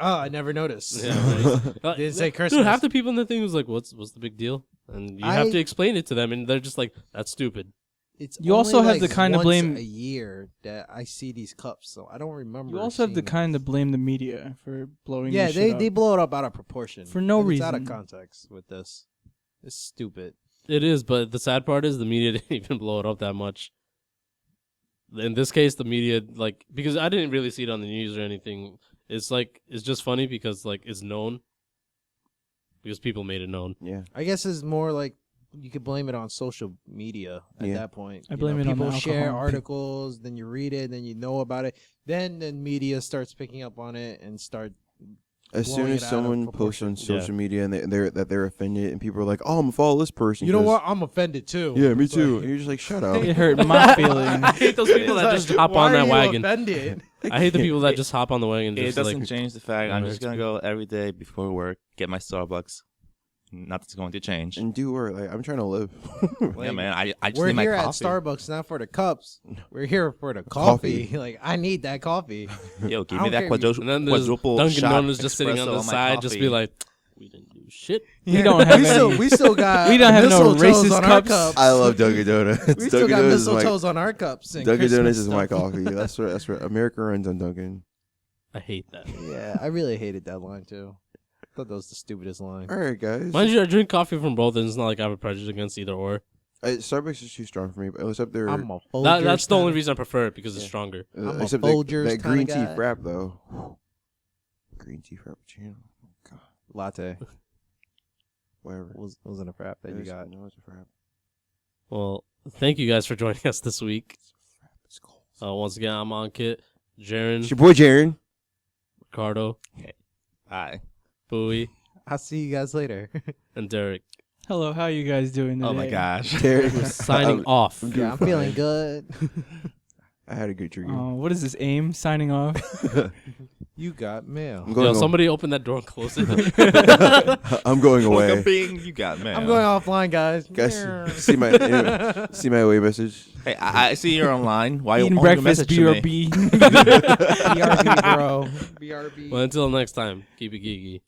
Oh, I never noticed. Didn't say Dude, Christmas. half the people in the thing was like, "What's the big deal?" And you have to explain it to them, and they're just like, "That's stupid." It's You only also have like to kinda once blame- a year that I see these cups, so I don't remember. You also have to seeing kind of this. blame the media for blowing. Yeah, this shit they up. blow it up out of proportion For no And It's out of reason. context with this. It's stupid. It is, but the sad part is the media didn't even blow it up that much. In this case, the media, like, because I didn't really see it on the news or anything. It's like, it's just funny because, like, it's known. Because people made it known. Yeah. I guess it's more like you could blame it on social media at Yeah. that point. I You blame know, it on the people share alcohol. articles, then you read it, then you know about it. Then the media starts picking up on it and start. As Blowing soon it as out of someone posts proportion. on social media and they're offended and people are like, "Oh, I'm gonna follow this person." You know 'cause- what? I'm offended too. Yeah, me It's too. like- And you're just like, "Shut up." It hurt my feelings. I hate those people that It's just like, hop why on that are you wagon. Offended? I hate the people that just hop on the wagon. It Just doesn't like, change the fact I'm just American gonna go every day before work, get my Starbucks. Nothing's going to change. And do work. Like, I'm trying to live. Yeah, man. I just We're need my here at coffee. Starbucks not for the cups. We're here for the coffee. Like I need that coffee. Yo, give I me don't that care. and then there's quadruple Dunkin' shot Donuts just sitting on espresso the my side, just be coffee. like, "We didn't do shit." We don't have any. We still got We don't have no mistletoes racist on cups. our cups. I love Dunkin' Donuts. We still Dunkin' got Donuts is my mistletoes on our cups. And Dunkin' Donuts Christmas is my stuff. coffee. That's right. America runs on Dunkin'. I hate that. Yeah, I really hated that line too. I thought that was the stupidest line. All right, guys. Mind you, I drink coffee from both, and it's not like I have a prejudice against either or. Starbucks is too strong for me. But except their I'm a That's the only Folgers reason I prefer it because it's Yeah. stronger. I'm a except Folgers that green tea kinda guy. frap though. Green tea frappuccino. Oh, God, latte. whatever. Wasn't a frap that you got. No, it's a frap. Well, thank you guys for joining us this week. It's cold. Once again, I'm Ankit, Jaren, It's your boy Jaren. Ricardo, Hi. Bowie, I'll see you guys later. and Derek. Hello, how you guys doing today? Oh my gosh. Derek Signing off. I'm Yeah, I'm doing feeling fine. good. I had a good dream. Oh, what is this? AIM signing off. You got mail. I'm going. Yo, somebody open that door and close it. I'm going away. Welcome being you got man. I'm going offline, guys. Guys, see my away message. Hey, I see you're online. Why Eating you breakfast, message to me? BRB. BRB, bro. BRB. Well, until next time, keep it geeky.